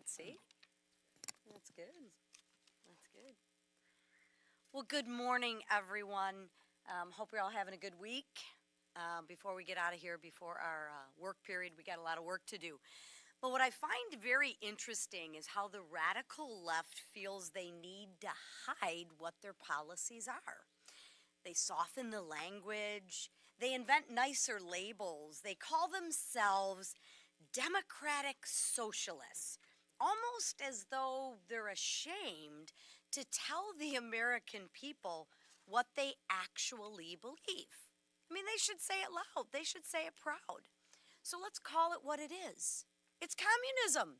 See? That's good. That's good. Well, good morning, everyone. Hope you're all having a good week. Before we get out of here, before our work period, we got a lot of work to do. But what I find very interesting is how the radical left feels they need to hide what their policies are. They soften the language. They invent nicer labels. They call themselves democratic socialists, almost as though they're ashamed to tell the American people what they actually believe. I mean, they should say it loud. They should say it proud. So let's call it what it is. It's communism.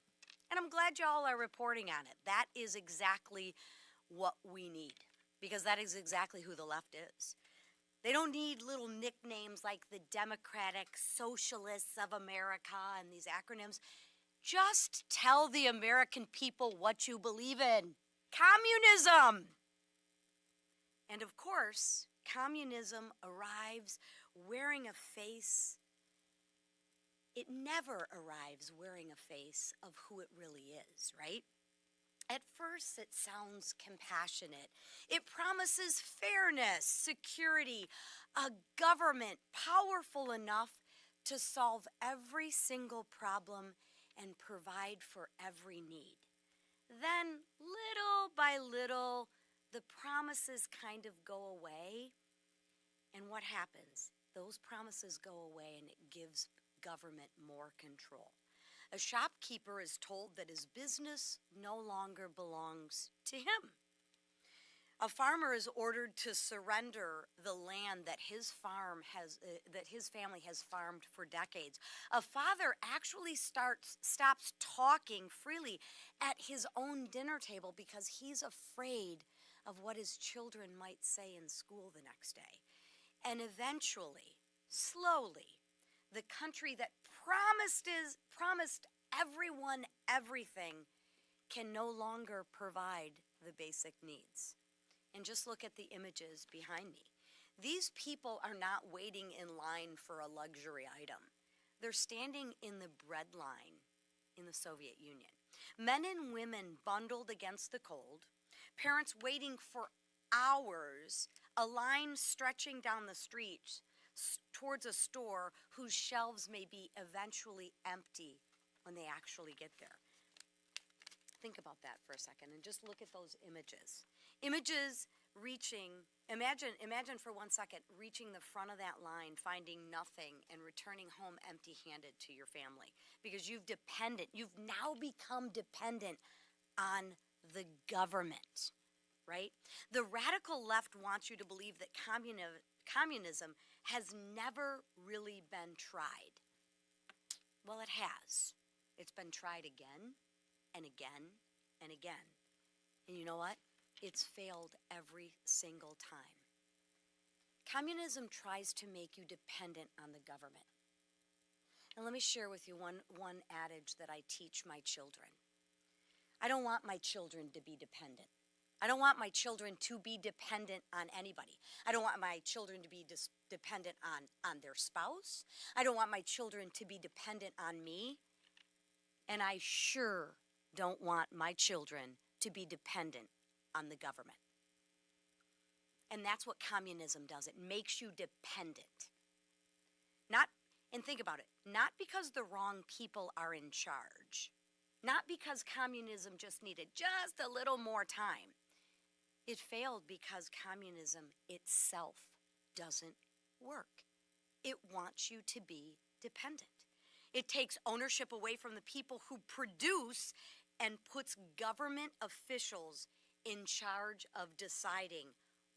And I'm glad y'all are reporting on it. That is exactly what we need, because that is exactly who the left is. They don't need little nicknames like the Democratic Socialists of America and these acronyms. Just tell the American people what you believe in. Communism! And of course, communism arrives wearing a face. It never arrives wearing a face of who it really is, right? At first, it sounds compassionate. It promises fairness, security, a government powerful enough to solve every single problem and provide for every need. Then, little by little, the promises kind of go away. And what happens? Those promises go away and it gives government more control. A shopkeeper is told that his business no longer belongs to him. A farmer is ordered to surrender the land that his family has farmed for decades. A father actually stops talking freely at his own dinner table because he's afraid of what his children might say in school the next day. And eventually, slowly, the country that promised everyone everything can no longer provide the basic needs. And just look at the images behind me. These people are not waiting in line for a luxury item. They're standing in the bread line in the Soviet Union. Men and women bundled against the cold, parents waiting for hours, a line stretching down the streets towards a store whose shelves may be eventually empty when they actually get there. Think about that for a second and just look at those images. Images reaching, imagine for 1 second reaching the front of that line, finding nothing, and returning home empty-handed to your family because you've now become dependent on the government, right? The radical left wants you to believe that communism has never really been tried. Well, it has. It's been tried again and again and again. And you know what? It's failed every single time. Communism tries to make you dependent on the government. And let me share with you one adage that I teach my children. I don't want my children to be dependent. I don't want my children to be dependent on anybody. I don't want my children to be dependent on their spouse. I don't want my children to be dependent on me. And I sure don't want my children to be dependent on the government. And that's what communism does. It makes you dependent. And think about it, not because the wrong people are in charge, not because communism just needed just a little more time. It failed because communism itself doesn't work. It wants you to be dependent. It takes ownership away from the people who produce and puts government officials in charge of deciding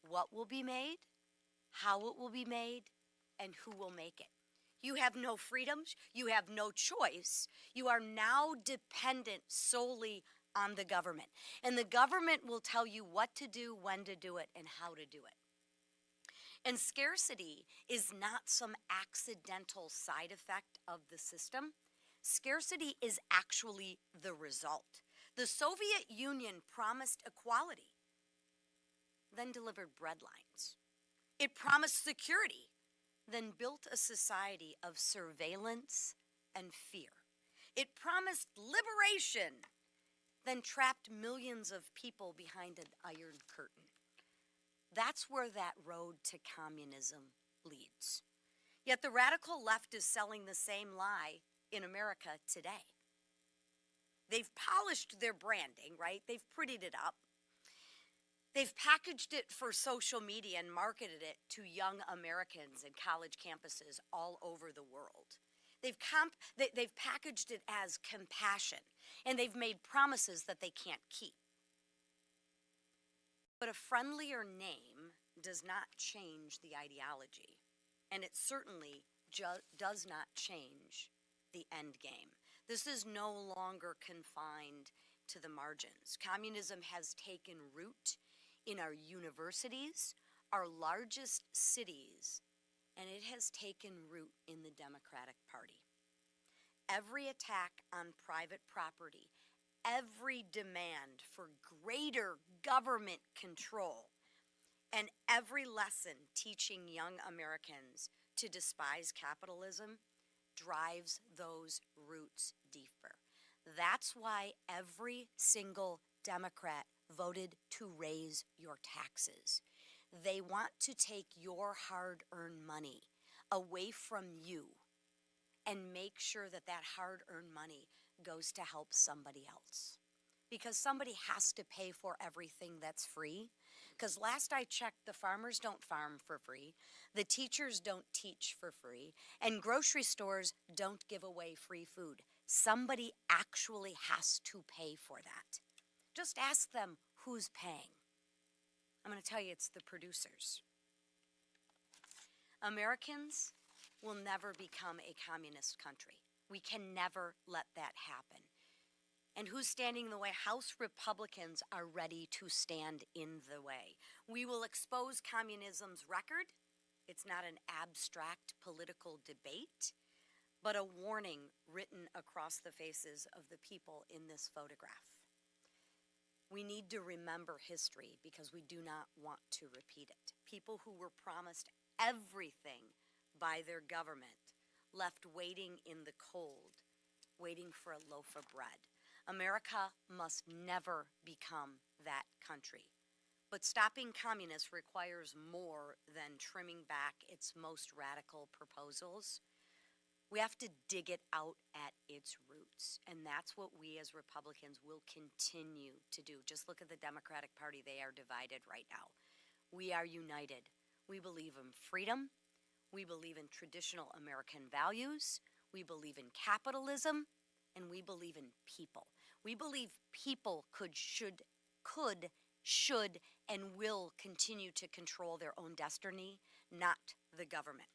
what will be made, how it will be made, and who will make it. You have no freedoms. You have no choice. You are now dependent solely on the government. And the government will tell you what to do, when to do it, and how to do it. And scarcity is not some accidental side effect of the system. Scarcity is actually the result. The Soviet Union promised equality, then delivered breadlines. It promised security, then built a society of surveillance and fear. It promised liberation, then trapped millions of people behind an iron curtain. That's where that road to communism leads. Yet the radical left is selling the same lie in America today. They've polished their branding, right? They've prettied it up. They've packaged it for social media and marketed it to young Americans and college campuses all over the world. They've packaged it as compassion, and they've made promises that they can't keep. But a friendlier name does not change the ideology, and it certainly does not change the end game. This is no longer confined to the margins. Communism has taken root in our universities, our largest cities, and it has taken root in the Democratic Party. Every attack on private property, every demand for greater government control, and every lesson teaching young Americans to despise capitalism drives those roots deeper. That's why every single Democrat voted to raise your taxes. They want to take your hard-earned money away from you and make sure that that hard-earned money goes to help somebody else. Because somebody has to pay for everything that's free. Because last I checked, the farmers don't farm for free, the teachers don't teach for free, and grocery stores don't give away free food. Somebody actually has to pay for that. Just ask them who's paying. I'm going to tell you, it's the producers. Americans will never become a communist country. We can never let that happen. And who's standing in the way? House Republicans are ready to stand in the way. We will expose communism's record. It's not an abstract political debate, but a warning written across the faces of the people in this photograph. We need to remember history because we do not want to repeat it. People who were promised everything by their government left waiting in the cold, waiting for a loaf of bread. America must never become that country. But stopping communists requires more than trimming back its most radical proposals. We have to dig it out at its roots, and that's what we as Republicans will continue to do. Just look at the Democratic Party. They are divided right now. We are united. We believe in freedom. We believe in traditional American values. We believe in capitalism, and we believe in people. We believe people should, and will continue to control their own destiny, not the government.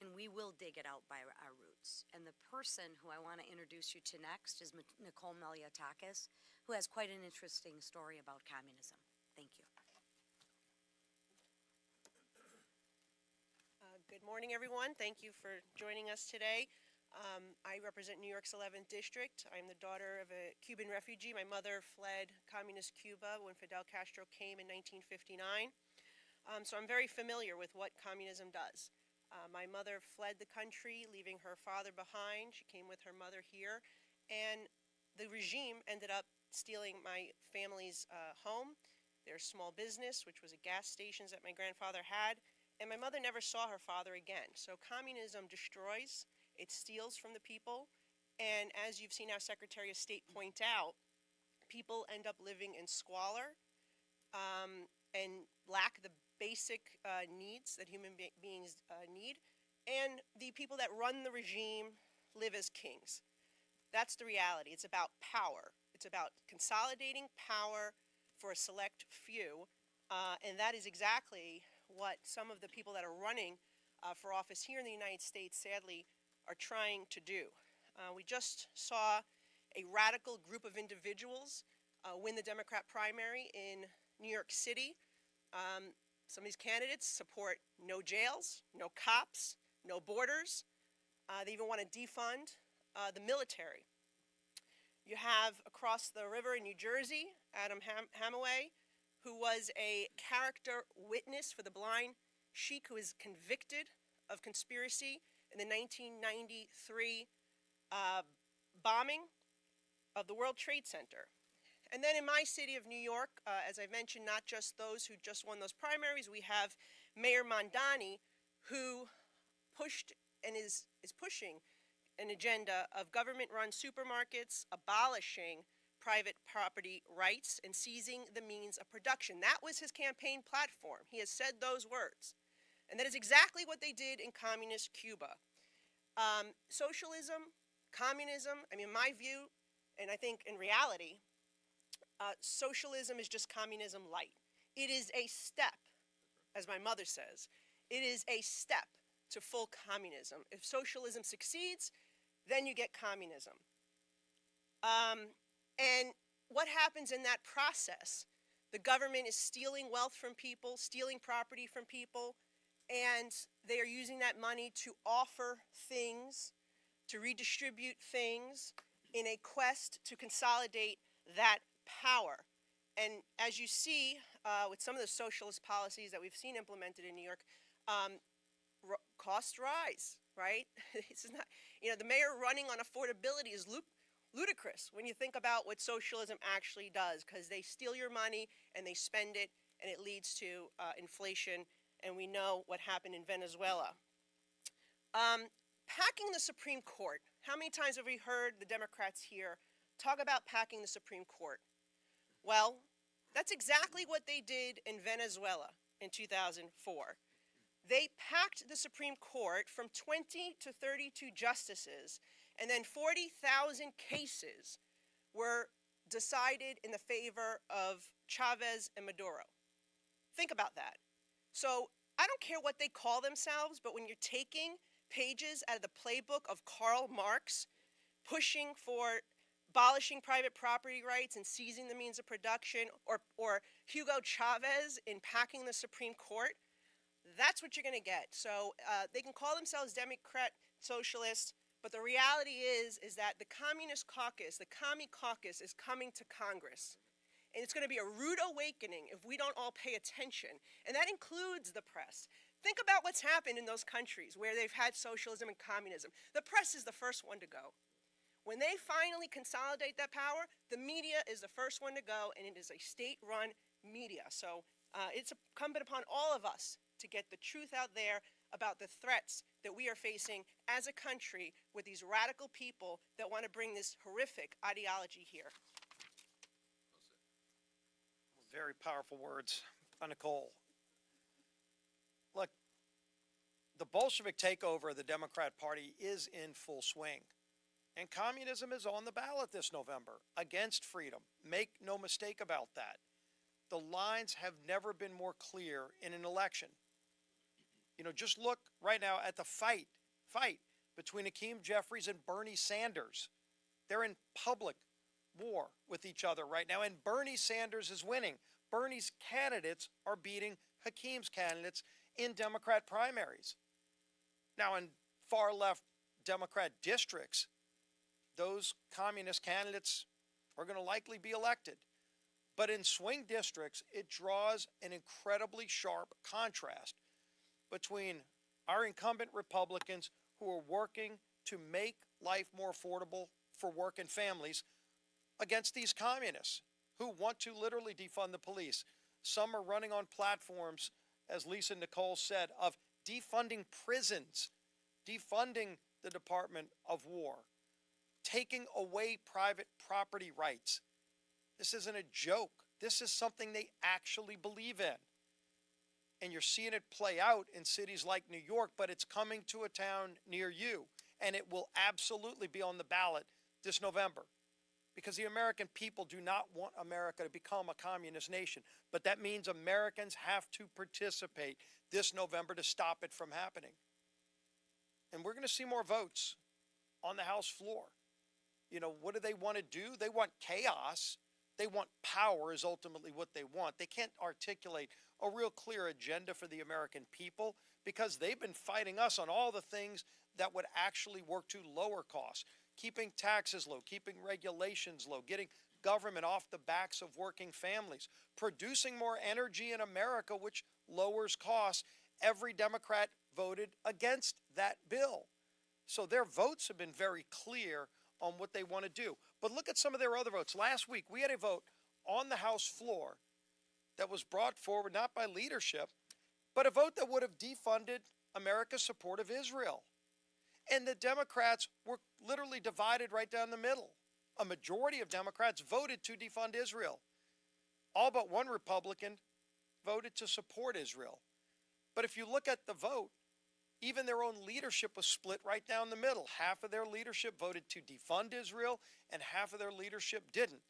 And we will dig it out by our roots. And the person who I want to introduce you to next is Nicole Meliotakis, who has quite an interesting story about communism. Thank you. Good morning, everyone. Thank you for joining us today. I represent New York's 11th District. I'm the daughter of a Cuban refugee. My mother fled communist Cuba when Fidel Castro came in 1959. So I'm very familiar with what communism does. My mother fled the country, leaving her father behind. She came with her mother here. And the regime ended up stealing my family's home, their small business, which was a gas station that my grandfather had. And my mother never saw her father again. So communism destroys, it steals from the people. And as you've seen our Secretary of State point out, people end up living in squalor and lack the basic needs that human beings need. And the people that run the regime live as kings. That's the reality. It's about power. It's about consolidating power for a select few. And that is exactly what some of the people that are running for office here in the United States, sadly, are trying to do. We just saw a radical group of individuals win the Democrat primary in New York City. Some of these candidates support no jails, no cops, no borders. They even want to defund the military. You have across the river in New Jersey, Adam Hamaway, who was a character witness for the blind sheik who was convicted of conspiracy in the 1993 bombing of the World Trade Center. And then in my city of New York, as I mentioned, not just those who just won those primaries, we have Mayor Mondani, who pushed and is pushing an agenda of government-run supermarkets, abolishing private property rights, and seizing the means of production. That was his campaign platform. He has said those words. And that is exactly what they did in communist Cuba. Socialism, communism, I mean, in my view, and I think in reality, socialism is just communism light. It is a step, as my mother says, it is a step to full communism. If socialism succeeds, then you get communism. And what happens in that process? The government is stealing wealth from people, stealing property from people, and they are using that money to offer things, to redistribute things in a quest to consolidate that power. And as you see with some of the socialist policies that we've seen implemented in New York, costs rise, right? This is not, the mayor running on affordability is ludicrous when you think about what socialism actually does, because they steal your money and they spend it, and it leads to inflation, and we know what happened in Venezuela. Packing the Supreme Court. How many times have we heard the Democrats here talk about packing the Supreme Court? Well, that's exactly what they did in Venezuela in 2004. They packed the Supreme Court from 20 to 32 justices, and then 40,000 cases were decided in the favor of Chavez and Maduro. Think about that. So I don't care what they call themselves, but when you're taking pages out of the playbook of Karl Marx, pushing for abolishing private property rights and seizing the means of production, or Hugo Chavez in packing the Supreme Court, that's what you're going to get. So they can call themselves Democrat socialists, but the reality is that the Communist Caucus, the Commie Caucus, is coming to Congress. And it's going to be a rude awakening if we don't all pay attention. And that includes the press. Think about what's happened in those countries where they've had socialism and communism. The press is the first one to go. When they finally consolidate that power, the media is the first one to go, and it is a state-run media. So it's incumbent upon all of us to get the truth out there about the threats that we are facing as a country with these radical people that want to bring this horrific ideology here. Very powerful words by Nicole. Look, the Bolshevik takeover of the Democrat Party is in full swing. And communism is on the ballot this November against freedom. Make no mistake about that. The lines have never been more clear in an election. Just look right now at the fight between Hakeem Jeffries and Bernie Sanders. They're in public war with each other right now, and Bernie Sanders is winning. Bernie's candidates are beating Hakeem's candidates in Democrat primaries. Now, in far-left Democrat districts, those communist candidates are going to likely be elected. But in swing districts, it draws an incredibly sharp contrast between our incumbent Republicans who are working to make life more affordable for working families against these communists who want to literally defund the police. Some are running on platforms, as Lisa Nicole said, of defunding prisons, defunding the Department of War, taking away private property rights. This isn't a joke. This is something they actually believe in. And you're seeing it play out in cities like New York, but it's coming to a town near you. And it will absolutely be on the ballot this November. Because the American people do not want America to become a communist nation. But that means Americans have to participate this November to stop it from happening. And we're going to see more votes on the House floor. What do they want to do? They want chaos. They want power is ultimately what they want. They can't articulate a real clear agenda for the American people because they've been fighting us on all the things that would actually work to lower costs, keeping taxes low, keeping regulations low, getting government off the backs of working families, producing more energy in America, which lowers costs. Every Democrat voted against that bill. So their votes have been very clear on what they want to do. But look at some of their other votes. Last week, we had a vote on the House floor that was brought forward not by leadership, but a vote that would have defunded America's support of Israel. And the Democrats were literally divided right down the middle. A majority of Democrats voted to defund Israel. All but one Republican voted to support Israel. But if you look at the vote, even their own leadership was split right down the middle. Half of their leadership voted to defund Israel, and half of their leadership didn't.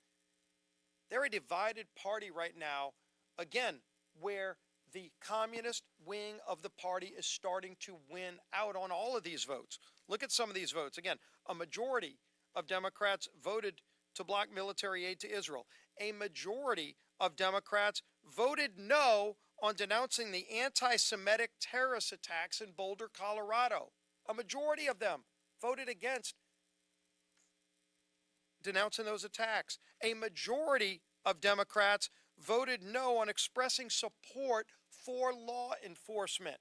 They're a divided party right now, again, where the communist wing of the party is starting to win out on all of these votes. Look at some of these votes. Again, a majority of Democrats voted to block military aid to Israel. A majority of Democrats voted no on denouncing the anti-Semitic terrorist attacks in Boulder, Colorado. A majority of them voted against denouncing those attacks. A majority of Democrats voted no on expressing support for law enforcement.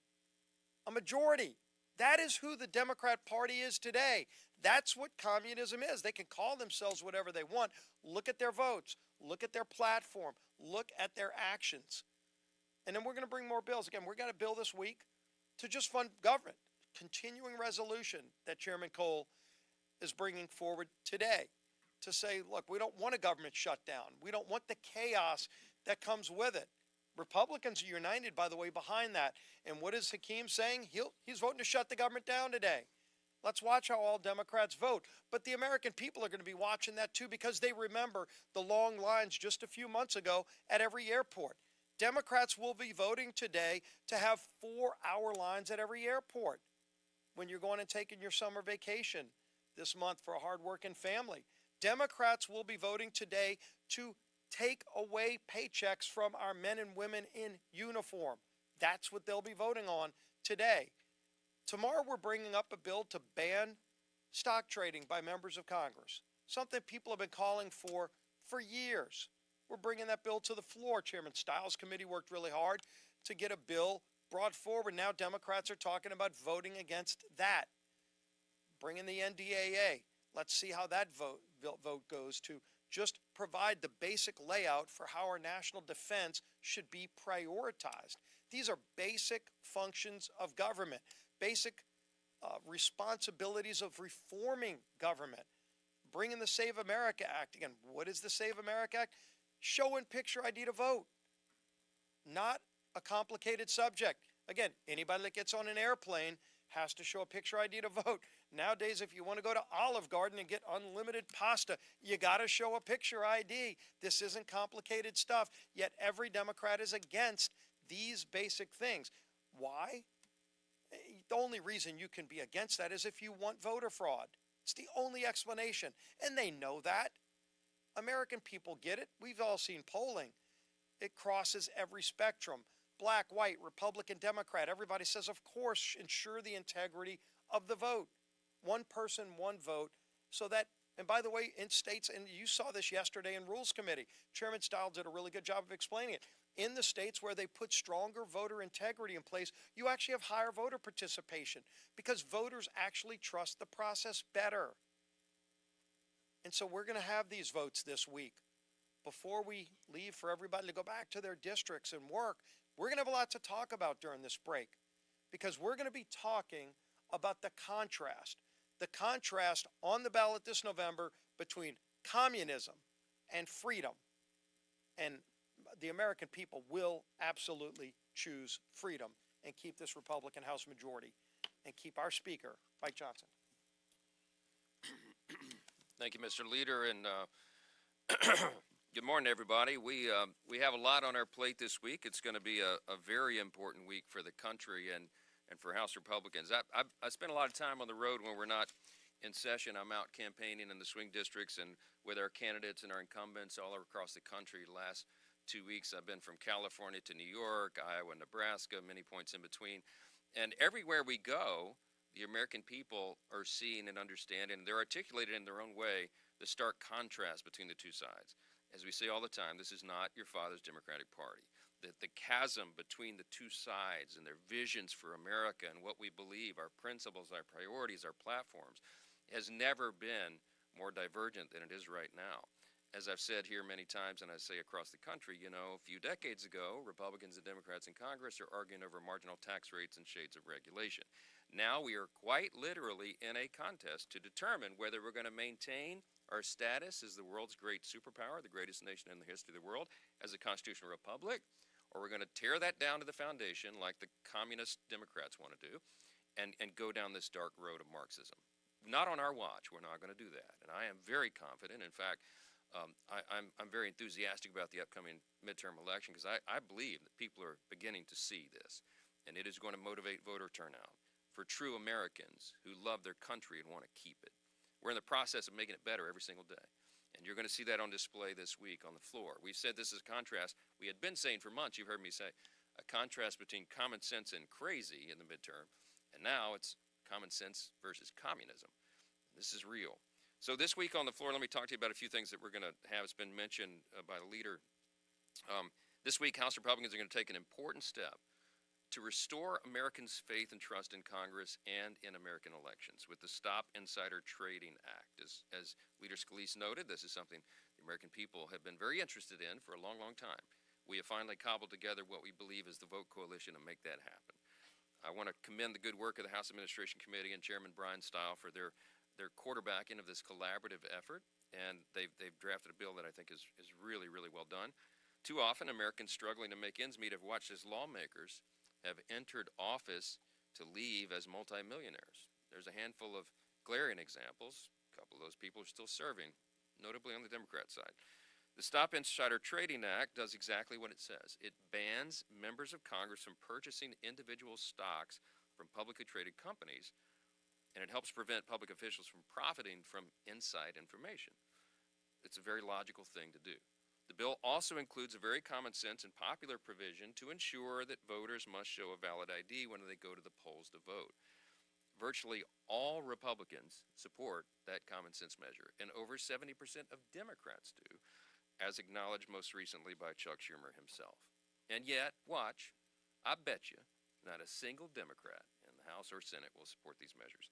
A majority. That is who the Democrat Party is today. That's what communism is. They can call themselves whatever they want. Look at their votes. Look at their platform. Look at their actions. And then we're going to bring more bills. Again, we're going to bill this week to just fund government. Continuing resolution that Chairman Cole is bringing forward today to say, look, we don't want a government shutdown. We don't want the chaos that comes with it. Republicans are united, by the way, behind that. And what is Hakeem saying? He's voting to shut the government down today. Let's watch how all Democrats vote. But the American people are going to be watching that too, because they remember the long lines just a few months ago at every airport. Democrats will be voting today to have 4-hour lines at every airport when you're going and taking your summer vacation this month for a hardworking family. Democrats will be voting today to take away paychecks from our men and women in uniform. That's what they'll be voting on today. Tomorrow we're bringing up a bill to ban stock trading by members of Congress, something people have been calling for years. We're bringing that bill to the floor. Chairman Stiles' committee worked really hard to get a bill brought forward. Now Democrats are talking about voting against that. Bringing the NDAA. Let's see how that vote goes to just provide the basic layout for how our national defense should be prioritized. These are basic functions of government, basic responsibilities of reforming government. Bringing the Save America Act. Again, what is the Save America Act? Show and picture ID to vote. Not a complicated subject. Again, anybody that gets on an airplane has to show a picture ID to vote. Nowadays, if you want to go to Olive Garden and get unlimited pasta, you got to show a picture ID. This isn't complicated stuff, yet every Democrat is against these basic things. Why? The only reason you can be against that is if you want voter fraud. It's the only explanation, and they know that. American people get it. We've all seen polling. It crosses every spectrum. Black, white, Republican, Democrat. Everybody says, of course, ensure the integrity of the vote. One person, one vote. So that, and by the way, in states, and you saw this yesterday in Rules Committee, Chairman Stiles did a really good job of explaining it. In the states where they put stronger voter integrity in place, you actually have higher voter participation because voters actually trust the process better. And so we're going to have these votes this week. Before we leave for everybody to go back to their districts and work, we're going to have a lot to talk about during this break because we're going to be talking about the contrast on the ballot this November between communism and freedom. And the American people will absolutely choose freedom and keep this Republican House majority and keep our Speaker, Mike Johnson. Thank you, Mr. Leader, and good morning, everybody. We have a lot on our plate this week. It's going to be a very important week for the country and for House Republicans. I spend a lot of time on the road when we're not in session. I'm out campaigning in the swing districts and with our candidates and our incumbents all across the country. The last 2 weeks, I've been from California to New York, Iowa, Nebraska, many points in between. And everywhere we go, the American people are seeing and understanding, and they're articulated in their own way, the stark contrast between the two sides. As we say all the time, this is not your father's Democratic Party. The chasm between the two sides and their visions for America and what we believe, our principles, our priorities, our platforms, has never been more divergent than it is right now. as I've said here many times, and I say across the country, you know, a few decades ago, Republicans and Democrats in Congress are arguing over marginal tax rates and shades of regulation. Now we are quite literally in a contest to determine whether we're going to maintain our status as the world's great superpower, the greatest nation in the history of the world, as a constitutional republic, or we're going to tear that down to the foundation like the communist Democrats want to do and go down this dark road of Marxism. Not on our watch. We're not going to do that. And I am very confident. In fact, I'm very enthusiastic about the upcoming midterm election because I believe that people are beginning to see this, and it is going to motivate voter turnout for true Americans who love their country and want to keep it. We're in the process of making it better every single day, and you're going to see that on display this week on the floor. We've said this is a contrast. We had been saying for months, you've heard me say, a contrast between common sense and crazy in the midterm, and now it's common sense versus communism. This is real. So this week on the floor, let me talk to you about a few things that we're going to have. It's been mentioned by the leader. This week, House Republicans are going to take an important step to restore Americans' faith and trust in Congress and in American elections with the Stop Insider Trading Act. As Leader Scalise noted, this is something the American people have been very interested in for a long, long time. We have finally cobbled together what we believe is the vote coalition to make that happen. I want to commend the good work of the House Administration Committee and Chairman Brian Stile for their quarterbacking of this collaborative effort, and they've drafted a bill that I think is really, really well done. Too often, Americans struggling to make ends meet have watched as lawmakers have entered office to leave as multimillionaires. There's a handful of glaring examples. A couple of those people are still serving, notably on the Democrat side. The Stop Insider Trading Act does exactly what it says. It bans members of Congress from purchasing individual stocks from publicly traded companies, and it helps prevent public officials from profiting from inside information. It's a very logical thing to do. The bill also includes a very common sense and popular provision to ensure that voters must show a valid ID when they go to the polls to vote. Virtually all Republicans support that common sense measure, and over 70% of Democrats do, as acknowledged most recently by Chuck Schumer himself. And yet, watch, I bet you, not a single Democrat in the House or Senate will support these measures.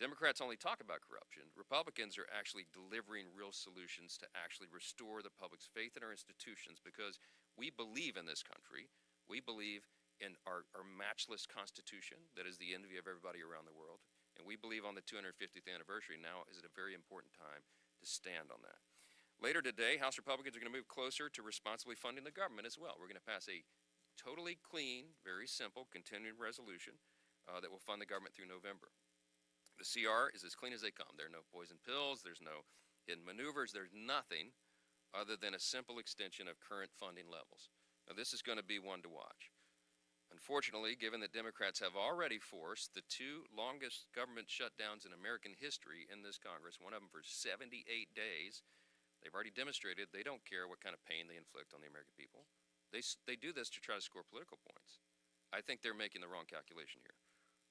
Democrats only talk about corruption. Republicans are actually delivering real solutions to actually restore the public's faith in our institutions because we believe in this country. We believe in our matchless Constitution that is the envy of everybody around the world. And we believe on the 250th anniversary now is a very important time to stand on that. Later today, House Republicans are going to move closer to responsibly funding the government as well. We're going to pass a totally clean, very simple, continuing resolution that will fund the government through November. The CR is as clean as they come. There are no poison pills. There's no hidden maneuvers. There's nothing other than a simple extension of current funding levels. Now, this is going to be one to watch. Unfortunately, given that Democrats have already forced the two longest government shutdowns in American history in this Congress, one of them for 78 days, they've already demonstrated they don't care what kind of pain they inflict on the American people. They do this to try to score political points. I think they're making the wrong calculation here.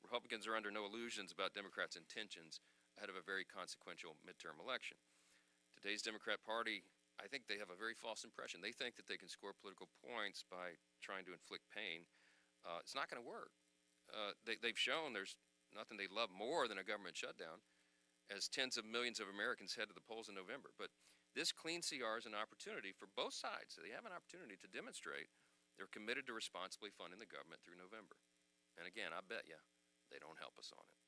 Republicans are under no illusions about Democrats' intentions ahead of a very consequential midterm election. Today's Democrat Party, I think they have a very false impression. They think that they can score political points by trying to inflict pain. It's not going to work. They've shown there's nothing they love more than a government shutdown as tens of millions of Americans head to the polls in November. But this clean CR is an opportunity for both sides. So they have an opportunity to demonstrate they're committed to responsibly funding the government through November. And again, I bet you, they don't help us on it.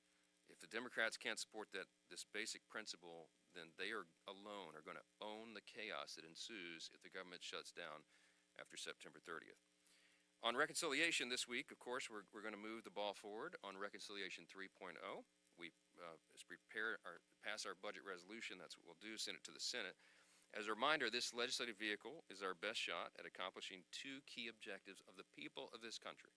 If the Democrats can't support this basic principle, then they are alone are going to own the chaos that ensues if the government shuts down after September 30th. On reconciliation this week, of course, we're going to move the ball forward on Reconciliation 3.0. We pass our budget resolution. That's what we'll do, send it to the Senate. As a reminder, this legislative vehicle is our best shot at accomplishing two key objectives of the people of this country.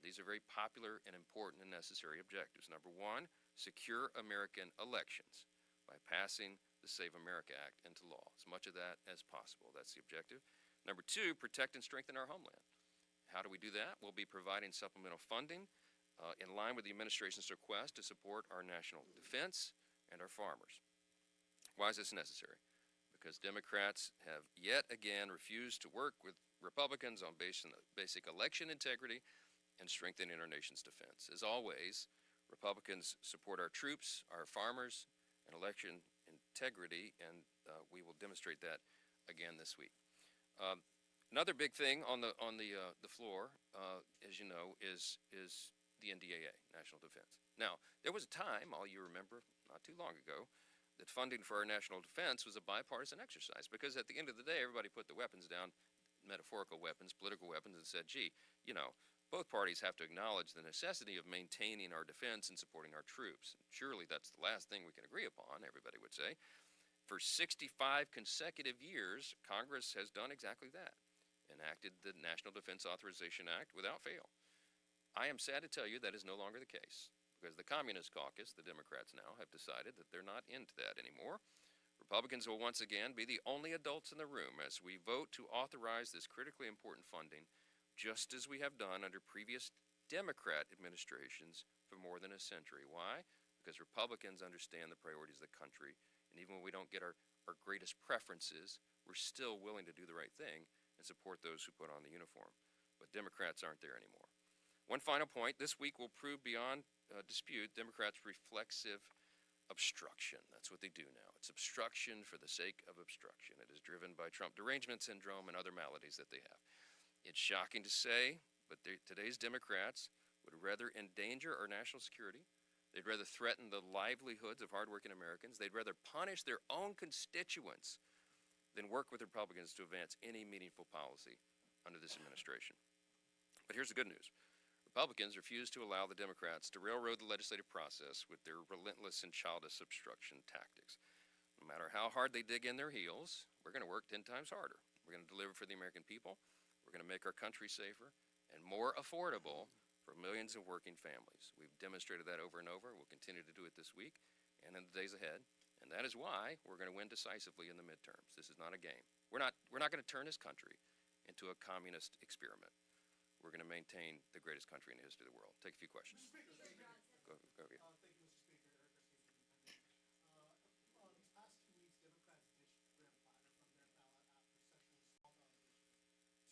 These are very popular and important and necessary objectives. Number one, secure American elections by passing the Save America Act into law, as much of that as possible. That's the objective. Number two, protect and strengthen our homeland. How do we do that? We'll be providing supplemental funding in line with the administration's request to support our national defense and our farmers. Why is this necessary? Because Democrats have yet again refused to work with Republicans on basic election integrity and strengthening our nation's defense. As always, Republicans support our troops, our farmers, and election integrity, and we will demonstrate that again this week. Another big thing on the floor, as you know, is the NDAA, National Defense. Now, there was a time, all you remember, not too long ago, that funding for our national defense was a bipartisan exercise, because at the end of the day, everybody put the weapons down, metaphorical weapons, political weapons, and said, gee, you know, both parties have to acknowledge the necessity of maintaining our defense and supporting our troops. Surely that's the last thing we can agree upon, everybody would say. For 65 consecutive years, Congress has done exactly that, enacted the National Defense Authorization Act without fail. I am sad to tell you that is no longer the case, because the Communist Caucus, the Democrats now, have decided that they're not into that anymore. Republicans will once again be the only adults in the room as we vote to authorize this critically important funding, just as we have done under previous Democrat administrations for more than a century. Why? Because Republicans understand the priorities of the country, and even when we don't get our greatest preferences, we're still willing to do the right thing and support those who put on the uniform. But Democrats aren't there anymore. One final point, this week will prove beyond dispute Democrats' reflexive obstruction. That's what they do now. It's obstruction for the sake of obstruction. It is driven by Trump derangement syndrome and other maladies that they have. It's shocking to say, but today's Democrats would rather endanger our national security. They'd rather threaten the livelihoods of hardworking Americans. They'd rather punish their own constituents than work with Republicans to advance any meaningful policy under this administration. But here's the good news. Republicans refuse to allow the Democrats to railroad the legislative process with their relentless and childish obstruction tactics. No matter how hard they dig in their heels, we're going to work 10 times harder. We're going to deliver for the American people. We're going to make our country safer and more affordable for millions of working families. We've demonstrated that over and over. We'll continue to do it this week and in the days ahead. And that is why we're going to win decisively in the midterms. This is not a game. We're not going to turn this country into a communist experiment. We're going to maintain the greatest country in the history of the world. Take a few questions. Go. Thank you, Mr. Speaker. Eric Garcia, Independent. Past 2 weeks, Democrats ditched grandfather from their ballot after sexual assault allegations.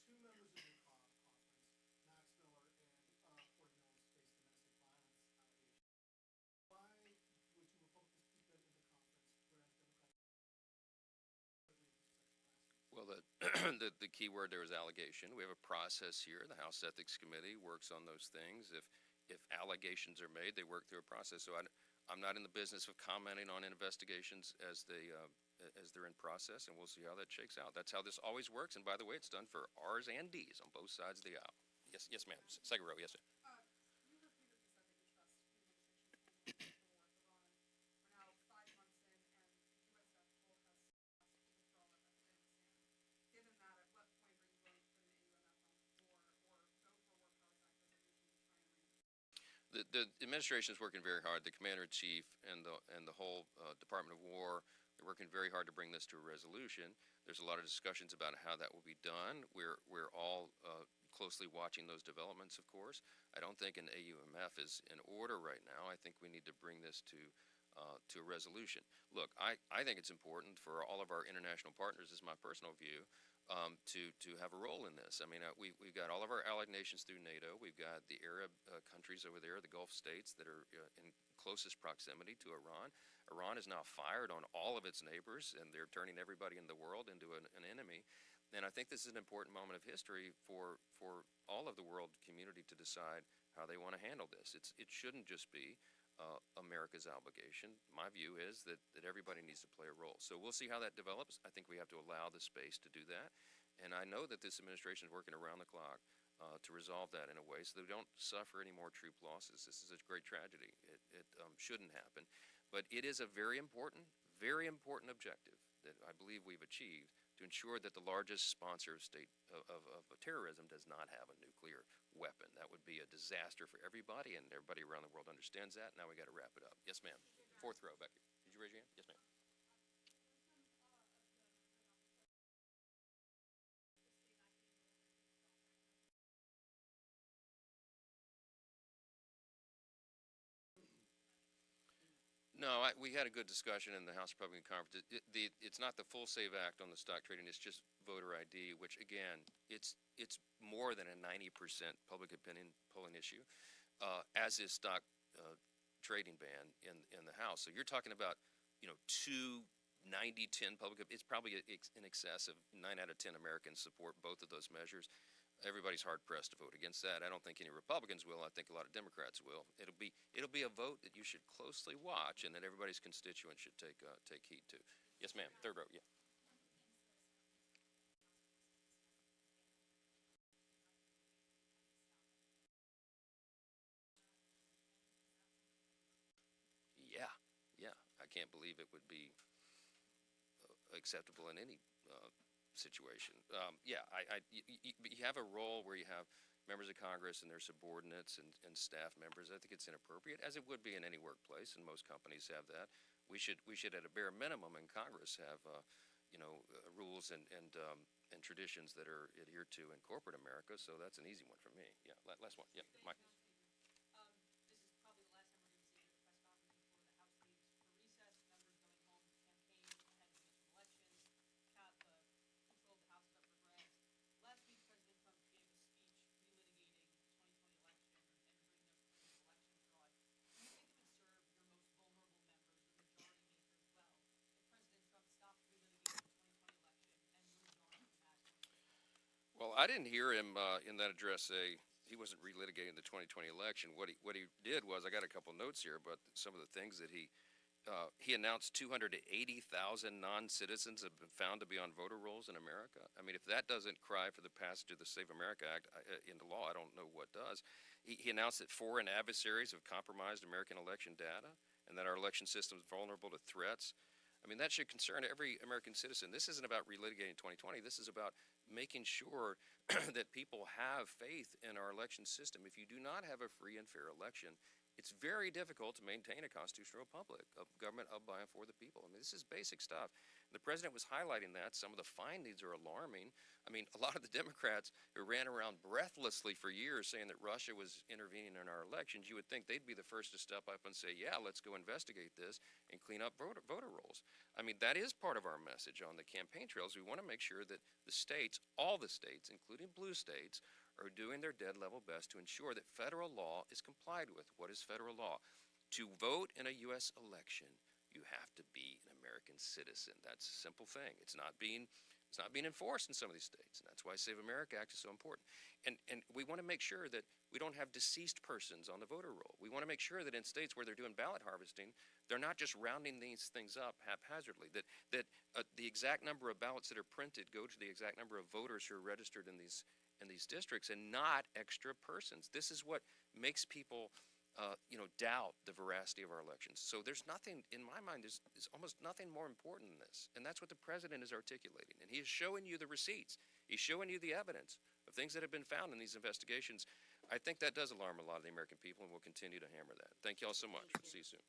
Two members of the conference, Max Miller and Ford Mills, face domestic violence allegations. Why would you Republicans keep them in the conference, whereas Democrats Well, the key word there is allegation. We have a process here. The House Ethics Committee works on those things. If allegations are made, they work through a process. So I'm not in the business of commenting on investigations as they're in process, and we'll see how that shakes out. That's how this always works. And by the way, it's done for R's and D's on both sides of the aisle. Yes, ma'am. Second row. Yes, ma'am. You repeatedly said that you trust the administration handling the war with Iran. We're now 5 months in, and the U.S. as a whole has asked to withdraw Afghanistan. Given that, at what point are you willing to put an AUMF on the floor or go for War Powers Act resolution to try and reach? The administration is working very hard. The Commander-in-Chief and the whole Department of War, they're working very hard to bring this to a resolution. There's a lot of discussions about how that will be done. We're all closely watching those developments, of course. I don't think an AUMF is in order right now. I think we need to bring this to a resolution. Look, I think it's important for all of our international partners, this is my personal view, to have a role in this. I mean, we've got all of our allied nations through NATO. We've got the Arab countries over there, the Gulf states that are in closest proximity to Iran. Iran is now fired on all of its neighbors, and they're turning everybody in the world into an enemy. And I think this is an important moment of history for all of the world community to decide how they want to handle this. It shouldn't just be America's obligation. My view is that everybody needs to play a role. So we'll see how that develops. I think we have to allow the space to do that. And I know that this administration is working around the clock to resolve that in a way so that we don't suffer any more troop losses. This is a great tragedy. It shouldn't happen. But it is a very important objective that I believe we've achieved to ensure that the largest sponsor of terrorism does not have a nuclear weapon. That would be a disaster for everybody, and everybody around the world understands that. Now we got to wrap it up. Yes, ma'am. Fourth row back here. Did you raise your hand? Yes, ma'am. No, we had a good discussion in the House Republican Conference. It's not the full SAVE Act on the stock trading. It's just voter ID, which, again, it's more than a 90% public opinion polling issue, as is stock trading ban in the House. So you're talking about, two 90-10 public, it's probably in excess of 9 out of 10 Americans support both of those measures. Everybody's hard pressed to vote against that. I don't think any Republicans will. I think a lot of Democrats will. It'll be a vote that you should closely watch and that everybody's constituents should take heed to. Yes, ma'am. Third row. Yeah. Yeah. I can't believe it would be acceptable in any situation. You have a role where you have members of Congress and their subordinates and staff members. I think it's inappropriate, as it would be in any workplace, and most companies have that. We should at a bare minimum in Congress have rules and traditions that are adhered to in corporate America. So that's an easy one for me. Yeah, last one. Yeah, Mike. This is probably the last time we're going to see you at a press conference before the House leaves for recess. Members going home to campaign ahead of midterm elections. Control of the House is up for grabs. Last week, President Trump gave a speech relitigating the 2020 election and bringing up claims of election fraud. Do you think it would serve your most vulnerable members, the majority makers, well, if President Trump stopped relitigating the 2020 election and moved on to national? Well, I didn't hear him in that address say he wasn't relitigating the 2020 election. What he did was, I got a couple notes here, but some of the things that he announced 280,000 non-citizens have been found to be on voter rolls in America. I mean, if that doesn't cry for the passage of the Save America Act into law, I don't know what does. He announced that foreign adversaries have compromised American election data and that our election system is vulnerable to threats. I mean, that should concern every American citizen. This isn't about relitigating 2020. This is about making sure that people have faith in our election system. If you do not have a free and fair election, it's very difficult to maintain a constitutional republic, a government of, by, and for the people. I mean, this is basic stuff. The president was highlighting that. Some of the findings are alarming. I mean, a lot of the Democrats who ran around breathlessly for years saying that Russia was intervening in our elections, you would think they'd be the first to step up and say, yeah, let's go investigate this and clean up voter rolls. I mean, that is part of our message on the campaign trails. We want to make sure that the states, all the states, including blue states, are doing their dead level best to ensure that federal law is complied with. What is federal law? To vote in a U.S. election, you have to be an American citizen. That's a simple thing. It's not being enforced in some of these states, and that's why Save America Act is so important. And we want to make sure that we don't have deceased persons on the voter roll. We want to make sure that in states where they're doing ballot harvesting, they're not just rounding these things up haphazardly, that the exact number of ballots that are printed go to the exact number of voters who are registered in these districts and not extra persons. This is what makes people doubt the veracity of our elections. So there's nothing, in my mind, there's almost nothing more important than this. And that's what the president is articulating. And he is showing you the receipts. He's showing you the evidence of things that have been found in these investigations. I think that does alarm a lot of the American people, and we'll continue to hammer that. Thank you all so much. See you soon.